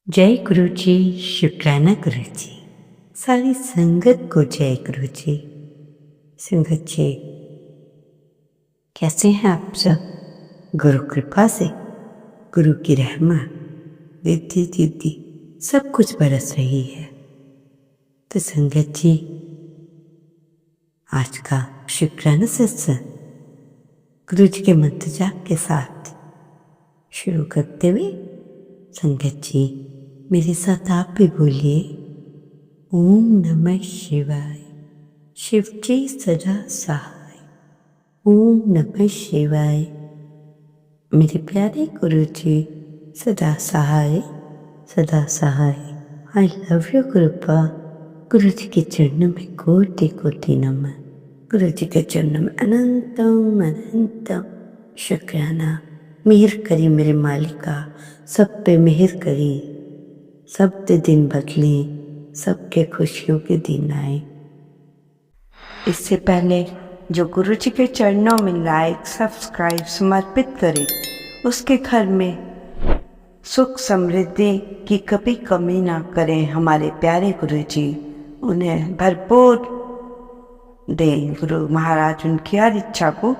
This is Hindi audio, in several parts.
जय गुरु जी, शुक्राना गुरु जी। सारी संगत को जय गुरु जी। संगत जी, कैसे हैं आप सब? गुरु कृपा से, गुरु की रहमा, रिद्धि सिद्धि सब कुछ बरस रही है। तो संगत जी, आज का शुक्राना सत्संग गुरु जी के मंत्र जाप के साथ शुरू करते हुए संगत जी मेरे साथ आप भी बोलिए, ओम नमः शिवाय। शिव जी सदा सहाय। ओम नमः शिवाय। मेरे प्यारे गुरु जी सदा सहाय, सदा सहाय। I love you गुरुपा। गुरु जी के चरणों में कोटि कोटि नमन। गुरु जी के चरणों में अनंतम अनंतम शुक्राना। मेहर करी मेरे मालिका, सब पे मेहर करी। सब के दिन बदले, सबके खुशियों के दिन आए। इससे पहले जो गुरु जी के चरणों में लाइक सब्सक्राइब समर्पित करे, उसके घर में सुख समृद्धि की कभी कमी ना करें हमारे प्यारे गुरु जी। उन्हें भरपूर दें गुरु महाराज, उनकी हर इच्छा को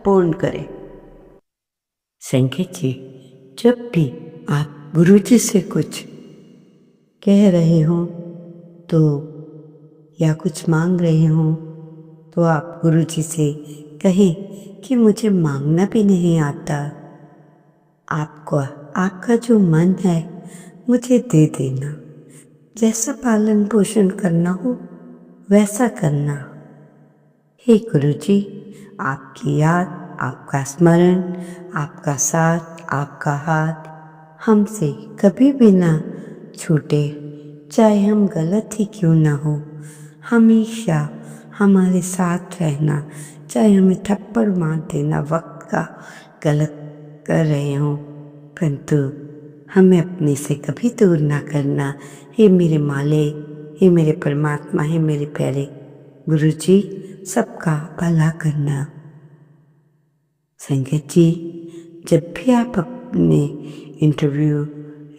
पूर्ण करें। संकेत जी, जब भी आप गुरु जी से कुछ कह रहे हो तो या कुछ मांग रहे हो तो आप गुरु जी से कहें कि मुझे मांगना भी नहीं आता, आपको आपका जो मन है मुझे दे देना। जैसा पालन पोषण करना हो वैसा करना। हे गुरु जी, आपकी याद, आपका स्मरण, आपका साथ, आपका हाथ हमसे कभी भी ना छूटे, चाहे हम गलत ही क्यों ना हो। हमेशा हमारे साथ रहना, चाहे हमें थप्पड़ मार देना वक्त का गलत कर रहे हो, परंतु हमें अपने से कभी दूर ना करना। हे मेरे मालिक, हे मेरे परमात्मा, हे मेरे प्यारे गुरु जी, सबका भला करना। संगत जी, जब भी आप अपने इंटरव्यू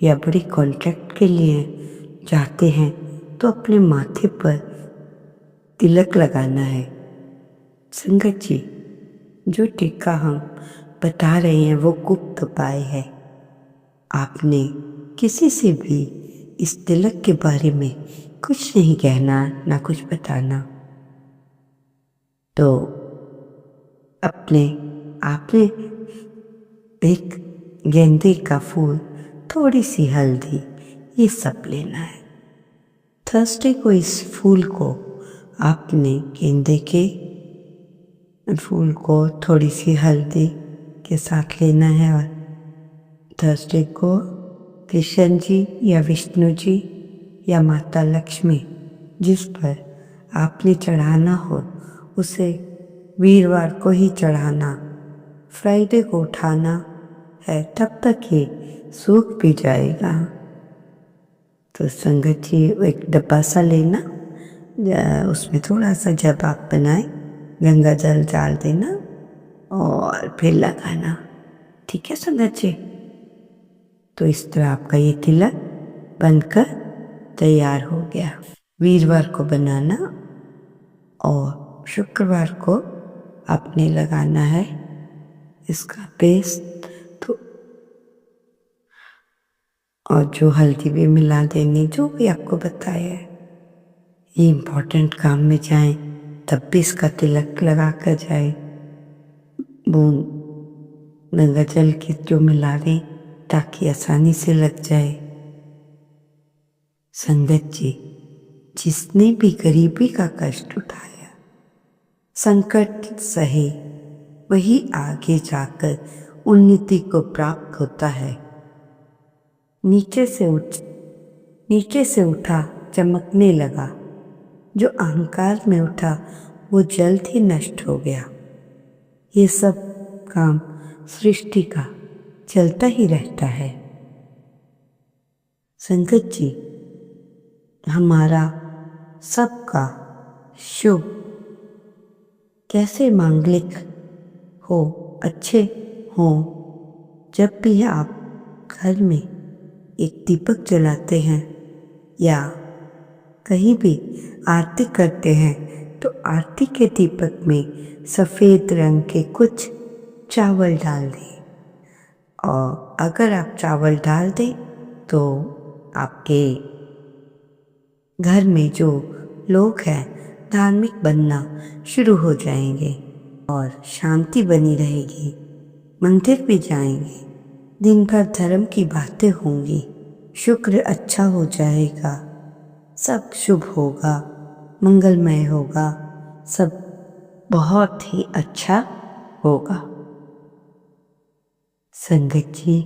या बड़े कॉन्ट्रैक्ट के लिए जाते हैं तो अपने माथे पर तिलक लगाना है। संगत जी, जो टीका हम बता रहे हैं वो गुप्त उपाय है। आपने किसी से भी इस तिलक के बारे में कुछ नहीं कहना, ना कुछ बताना। तो आपने एक गेंदे का फूल, थोड़ी सी हल्दी, ये सब लेना है। थर्सडे को इस फूल को आपने गेंदे के फूल को थोड़ी सी हल्दी के साथ लेना है और थर्सडे को कृष्ण जी या विष्णु जी या माता लक्ष्मी जिस पर आपने चढ़ाना हो उसे वीरवार को ही चढ़ाना। फ्राइडे को उठाना है, तब तक ये सूख भी जाएगा। तो संगत जी, एक डब्बा सा लेना, उसमें थोड़ा सा जब आप बनाए गंगा जल डाल देना और फिर लगाना। ठीक है संगत जी? तो इस तरह आपका ये तिलक बनकर तैयार हो गया। वीरवार को बनाना और शुक्रवार को आपने लगाना है इसका पेस्ट, तो और जो हल्दी भी मिला देनी, जो भी आपको बताया है। ये इम्पोर्टेंट काम में जाए तब भी इसका तिलक लगा कर जाए। बूंद गंगा जल की जो मिला दें ताकि आसानी से लग जाए। संगत जी, जिसने भी गरीबी का कष्ट उठाया, संकट सहे, वही आगे जाकर उन्नति को प्राप्त होता है। नीचे से उठा चमकने लगा, जो अहंकार में उठा वो जल्द ही नष्ट हो गया। ये सब काम सृष्टि का चलता ही रहता है। संगत जी, हमारा सबका शुभ कैसे मांगलिक हो, अच्छे हो, जब भी आप घर में एक दीपक जलाते हैं या कहीं भी आरती करते हैं तो आरती के दीपक में सफ़ेद रंग के कुछ चावल डाल दें। और अगर आप चावल डाल दें तो आपके घर में जो लोग हैं धार्मिक बनना शुरू हो जाएंगे और शांति बनी रहेगी। मंदिर भी जाएंगे, दिन भर धर्म की बातें होंगी, शुक्र अच्छा हो जाएगा, सब शुभ होगा, मंगलमय होगा, सब बहुत ही अच्छा होगा। संगत जी,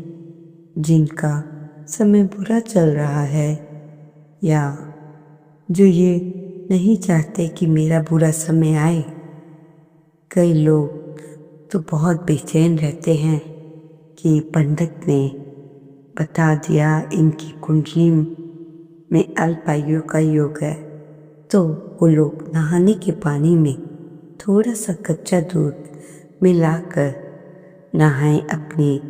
जिनका समय बुरा चल रहा है या जो ये नहीं चाहते कि मेरा बुरा समय आए, कई लोग तो बहुत बेचैन रहते हैं कि पंडित ने बता दिया इनकी कुंडली में अल्पायु का योग है, तो वो लोग नहाने के पानी में थोड़ा सा कच्चा दूध मिलाकर नहाएं अपनी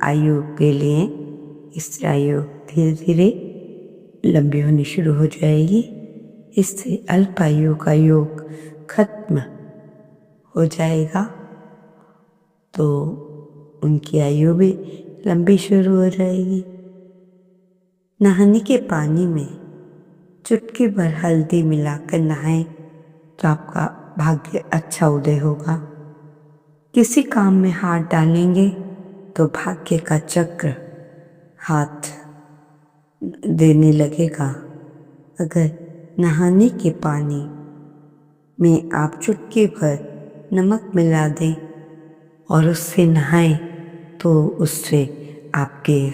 आयु के लिए। इससे आयु धीरे धीरे लंबी होनी शुरू हो जाएगी। इससे अल्पायु का योग खत्म हो जाएगा तो उनकी आयु भी लंबी शुरू हो जाएगी। नहाने के पानी में चुटकी भर हल्दी मिलाकर नहाएं तो आपका भाग्य अच्छा उदय होगा। किसी काम में हाथ डालेंगे तो भाग्य का चक्र हाथ देने लगेगा। अगर नहाने के पानी में आप चुटकी भर नमक मिला दें और उससे नहाएं तो उससे आपके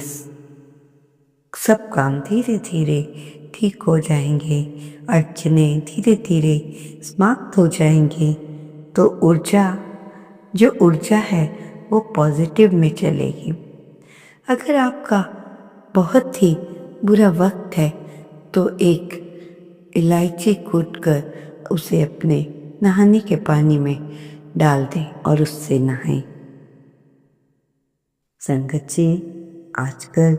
सब काम धीरे धीरे ठीक हो जाएंगे, अड़चने धीरे धीरे समाप्त हो जाएंगी। तो जो ऊर्जा है वो पॉजिटिव में चलेगी। अगर आपका बहुत ही बुरा वक्त है तो एक इलायची कूटकर उसे अपने नहाने के पानी में डाल दें और उससे नहाएं। संगत जी, आजकल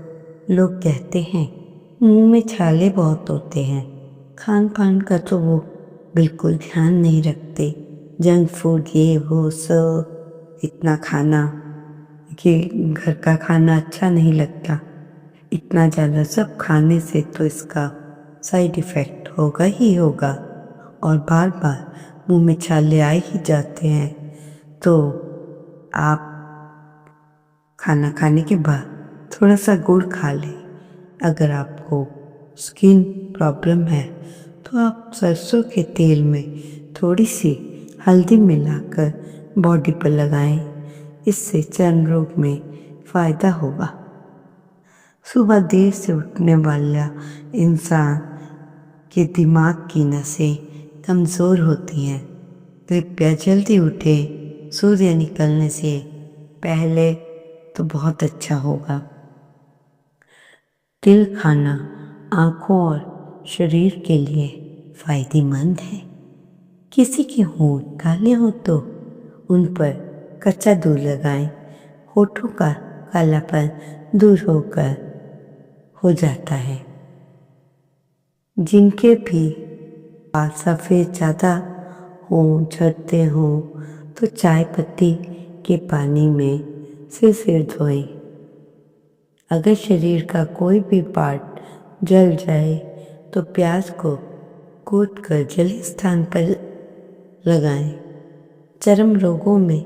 लोग कहते हैं मुंह में छाले बहुत होते हैं, खान पान का तो वो बिल्कुल ध्यान नहीं रखते, जंक फूड ये वो सब इतना खाना कि घर का खाना अच्छा नहीं लगता। इतना ज़्यादा सब खाने से तो इसका साइड इफ़ेक्ट होगा ही होगा और बार बार मुंह में छाले आ ही जाते हैं। तो आप खाना खाने के बाद थोड़ा सा गुड़ खा लें। अगर आपको स्किन प्रॉब्लम है तो आप सरसों के तेल में थोड़ी सी हल्दी मिलाकर बॉडी पर लगाएं, इससे चर्म रोग में फ़ायदा होगा। सुबह देर से उठने वाला इंसान के दिमाग की नसें कमज़ोर होती हैं। कृपया जल्दी उठे, सूर्य निकलने से पहले तो बहुत अच्छा होगा। तिल खाना आँखों और शरीर के लिए फायदेमंद है। किसी के होंठ काले हो तो उन पर कच्चा दूध लगाएं, होठों का कालापन दूर हो जाता है। जिनके भी बाल सफ़ेद ज़्यादा हों, झड़ते हों तो चाय पत्ती के पानी में सिर धोएं। अगर शरीर का कोई भी पार्ट जल जाए तो प्याज को कूटकर जले स्थान पर लगाएं। चर्म रोगों में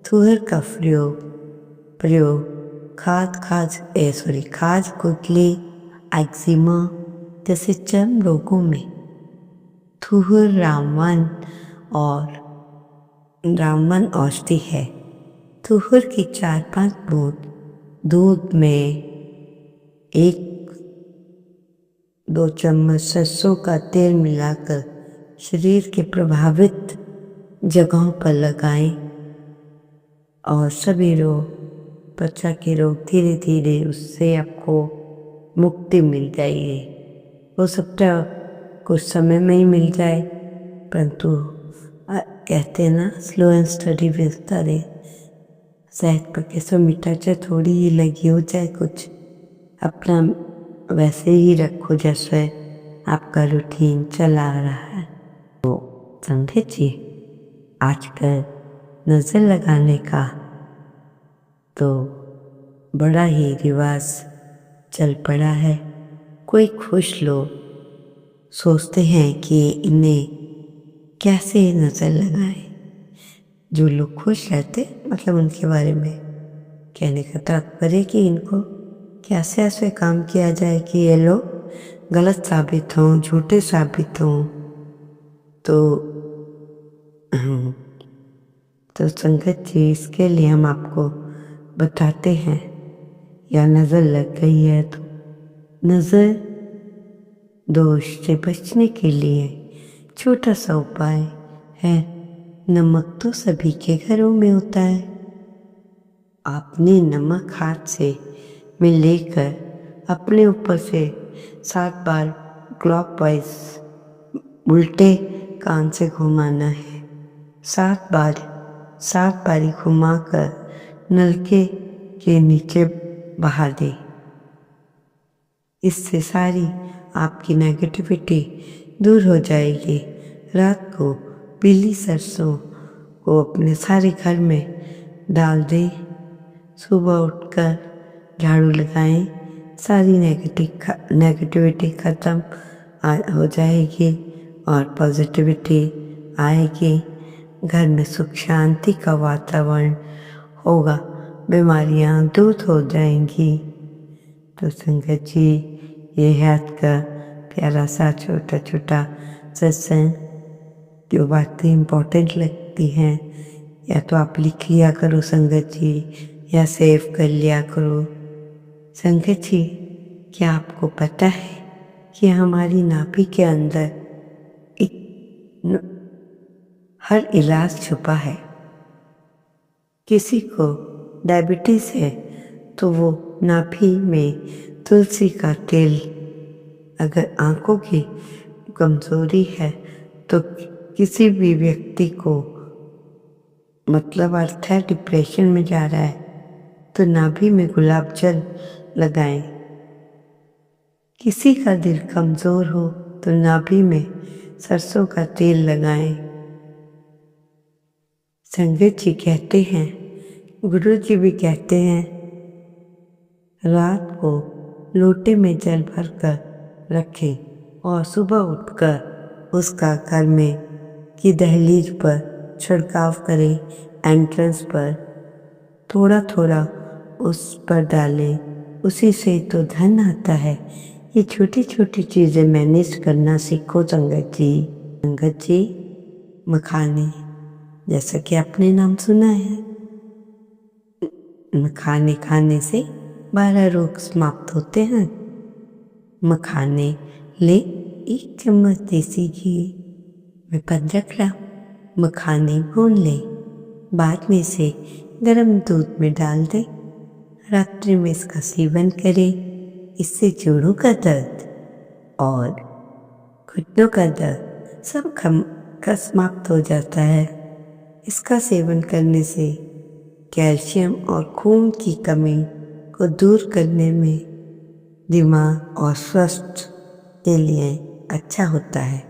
थूहर का प्रयोग खाज कुतली एक्जिमा जैसे चर्म रोगों में थूहर रामवन औषधि है। थूहर की 4-5 बूंद दूध में 1-2 चम्मच सरसों का तेल मिलाकर शरीर के प्रभावित जगहों पर लगाएं और सभी रोग, त्वचा के रोग धीरे धीरे उससे आपको मुक्ति मिल जाएगी। हो सकता है कुछ समय में ही मिल जाए, परंतु कहते हैं ना स्लो एंड स्टडी बेचता रहे। शायद पर कैसा मीठा चाहे थोड़ी ही लगी हो चाहे कुछ, अपना वैसे ही रखो जैसे आपका रूटीन चला आ रहा है। तो संगत जी, आजकल नज़र लगाने का तो बड़ा ही रिवाज चल पड़ा है। कोई खुश लोग सोचते हैं कि इन्हें कैसे नज़र लगाएं। जो लोग खुश रहते मतलब उनके बारे में कहने का तात्पर्य कि इनको कैसे ऐसे काम किया जाए कि ये लोग गलत साबित हों, झूठे साबित हों। तो संगत जी, इसके लिए हम आपको बताते हैं, या नज़र लग गई है तो नज़र दोष से बचने के लिए छोटा सा उपाय है। नमक तो सभी के घरों में होता है। आपने नमक हाथ से में लेकर अपने ऊपर से 7 बार क्लॉकवाइज उल्टे कान से घुमाना है। 7 बारी घुमाकर नलके के नीचे बहा दे। इससे सारी आपकी नेगेटिविटी दूर हो जाएगी। रात को पीली सरसों को अपने सारे घर में डाल दें। सुबह उठकर झाड़ू लगाएं, सारी नेगेटिविटी ख़त्म हो जाएगी और पॉजिटिविटी आएगी। घर में सुख शांति का वातावरण होगा, बीमारियां दूर हो जाएंगी। तो संगत जी, ये है आज का प्यारा सा छोटा छोटा सत्संग। जो बातें इम्पोर्टेंट लगती हैं या तो आप लिख लिया करो संगत जी, या सेव कर लिया करो। संगत जी, क्या आपको पता है कि हमारी नाभि के अंदर हर इलाज छुपा है। किसी को डायबिटीज़ है तो वो नाभि में तुलसी का तेल, अगर आंखों की कमजोरी है तो किसी भी व्यक्ति को मतलब अर्थ है डिप्रेशन में जा रहा है तो नाभि में गुलाब जल लगाएं। किसी का दिल कमजोर हो तो नाभि में सरसों का तेल लगाएं। संगत जी कहते हैं, गुरु जी भी कहते हैं, रात को लोटे में जल भरकर रखें और सुबह उठकर उसका घर में की दहलीज पर छिड़काव करें। एंट्रेंस पर थोड़ा थोड़ा उस पर डालें, उसी से तो धन आता है। ये छोटी छोटी चीज़ें मैनेज करना सीखो संगत जी। संगत जी, मखाने, जैसा कि आपने नाम सुना है, मखाने खाने से 12 रोग समाप्त होते हैं। मखाने ले 1 चम्मच देसी घी में 15 ग्राम मखाने भून ले, बाद में से गर्म दूध में डाल दें। रात्रि में इसका सेवन करें। इससे जोड़ों का दर्द और घुटनों का दर्द सब का समाप्त हो जाता है। इसका सेवन करने से कैल्शियम और खून की कमी को दूर करने में दिमाग और स्वास्थ्य के लिए अच्छा होता है।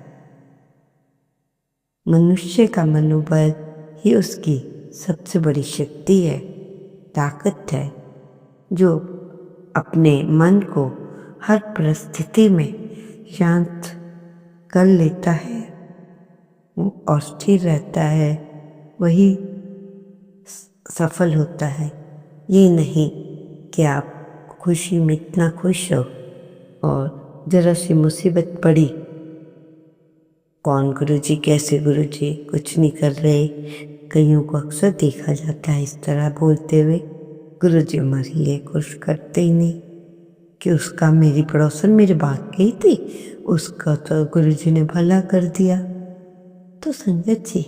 मनुष्य का मनोबल ही उसकी सबसे बड़ी शक्ति है, ताकत है, जो अपने मन को हर परिस्थिति में शांत कर लेता है और स्थिर रहता है, वही सफल होता है। ये नहीं कि आप खुशी में इतना खुश हो और जरा सी मुसीबत पड़ी, कौन गुरुजी, कैसे गुरुजी, कुछ नहीं कर रहे। कईयों को अक्सर देखा जाता है इस तरह बोलते हुए, गुरुजी हमारे लिए कुछ करते ही नहीं, कि उसका मेरी पड़ोसन मेरे बात गई थी, उसका तो गुरुजी ने भला कर दिया। तो संगत जी,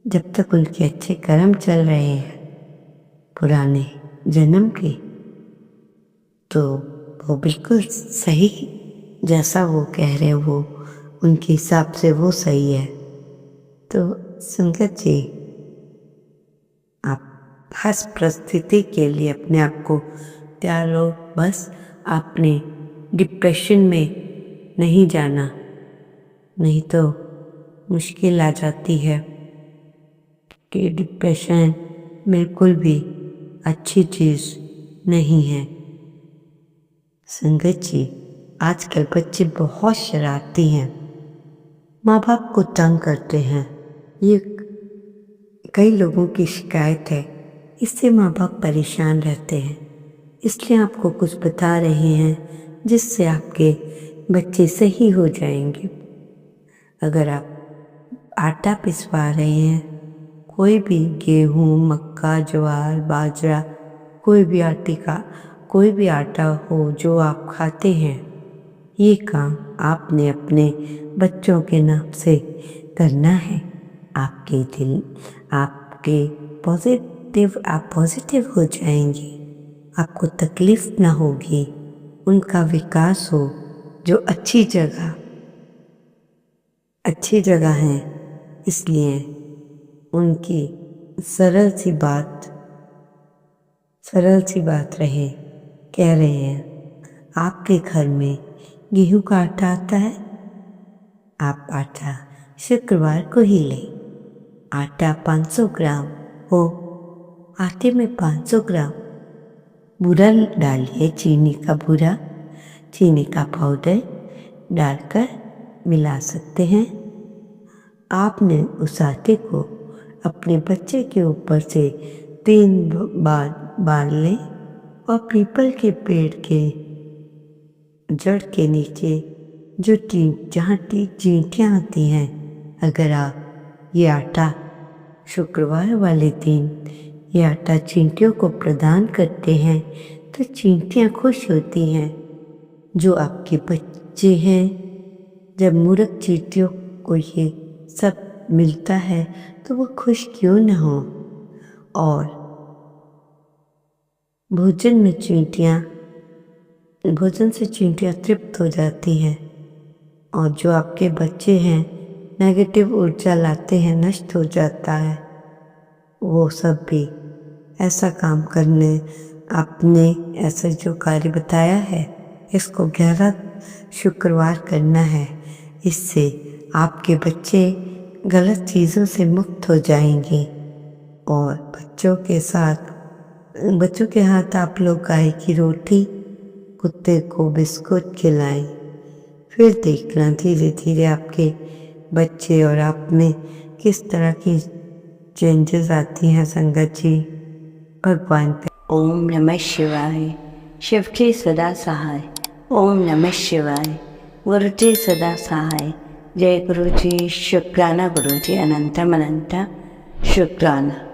जब तक उनके अच्छे कर्म चल रहे हैं पुराने जन्म के, तो वो बिल्कुल सही, जैसा वो कह रहे हो वो उनके हिसाब से वो सही है। तो संगत जी, आप हर परिस्थिति के लिए अपने आप को तैयार हो, बस आपने डिप्रेशन में नहीं जाना, नहीं तो मुश्किल आ जाती है कि डिप्रेशन बिल्कुल भी अच्छी चीज़ नहीं है। संगत जी, आजकल बच्चे बहुत शरारती हैं, माँ बाप को तंग करते हैं। ये कई लोगों की शिकायत है, इससे माँ बाप परेशान रहते हैं। इसलिए आपको कुछ बता रहे हैं जिससे आपके बच्चे सही हो जाएंगे। अगर आप आटा पिसवा रहे हैं, कोई भी गेहूँ, मक्का, ज्वार, बाजरा, कोई भी आटा हो जो आप खाते हैं, ये काम आपने अपने बच्चों के नाम से करना है। आप पॉजिटिव हो जाएंगे, आपको तकलीफ ना होगी, उनका विकास हो जो अच्छी जगह है। इसलिए उनकी सरल सी बात रहे, कह रहे हैं आपके घर में गेहूं का आटा आता है, आप आटा शुक्रवार को ही लें। आटा 500 ग्राम हो, आटे में 500 ग्राम बूरा डालिए, चीनी का पाउडर डालकर मिला सकते हैं। आपने उस आटे को अपने बच्चे के ऊपर से 3 बार बांध लें और पीपल के पेड़ के जड़ के नीचे जहाँ चींटियाँ आती हैं, अगर आप ये आटा शुक्रवार वाले दिन ये आटा चींटियों को प्रदान करते हैं तो चींटियाँ खुश होती हैं। जो आपके बच्चे हैं, जब मूर्ख चींटियों को ये सब मिलता है तो वो खुश क्यों न हो। और भोजन से चींटियाँ तृप्त हो जाती हैं। और जो आपके बच्चे हैं नेगेटिव ऊर्जा लाते हैं, नष्ट हो जाता है। वो सब भी ऐसा काम करने, आपने ऐसा जो कार्य बताया है, इसको 11 शुक्रवार करना है। इससे आपके बच्चे गलत चीज़ों से मुक्त हो जाएंगे। और बच्चों के हाथ आप लोग गाय की रोटी, कुत्ते को बिस्कुट खिलाएं। फिर देखना धीरे धीरे आपके बच्चे और आप में किस तरह की चेंजेस आती हैं। संगत जी, भगवान पे ओम नमः शिवाय। शिव के सदा सहाय। ओम नमः शिवाय। गुरु जी सदा सहाय। जय गुरु जी। शुक्राना गुरु जी, अनंतम अनंत शुक्राना।